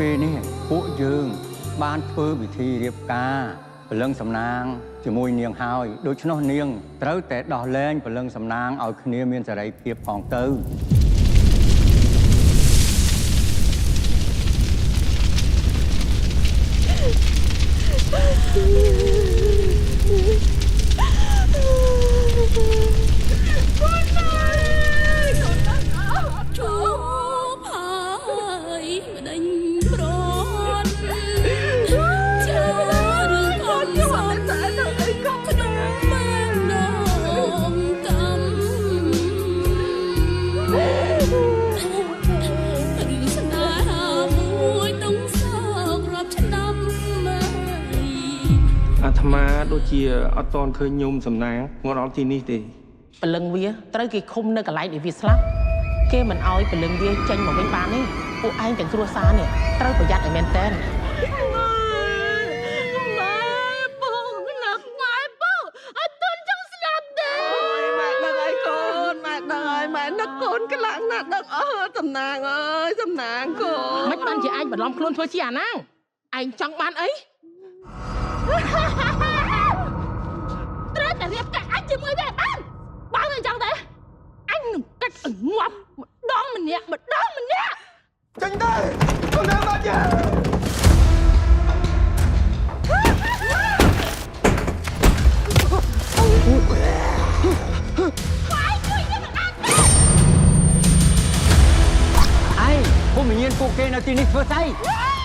ពេលនេះពួកយើងបានធ្វើពិធីរៀបការព្រលឹងសំណាងជាមួយនាងហើយដូច្នោះនាងត្រូវតែដោះលែងព្រលឹងសំណាងឲ្យគ្នាមានសេរីភាពផងទៅអាត្មាដូចជាអត់តន់ឃើញញោមសំណាងមកដល់ទីនេះទេព្រលឹងវាត្រូវគេឃុំនៅកន្លែងដែលវាស្លាប់គេមិនអោយព្រលឹងវាចេញមកវិញបានទេពួកឯងទាំងគ្រួសារនេះត្រូវប្រយ័ត្នឲ្យមែនតើកូនក្លាក់ណាស់ដឹកអើសំណាងអើយសំណាងកូនមិនបានជាឯងបន្លំខ្លួនធ្វើជាអាណាងឯងចង់បានអីត្រូវតែរៀបការអញជាមួយវាបានបើមិនចង់ទេអញនឹងកាច់ឲ្យងាប់ម្ដងម្នាក់ចេញទៅកូននៅបាត់យ៉ាពួកមានពួកគេនៅទីនេះធ្វើស្អី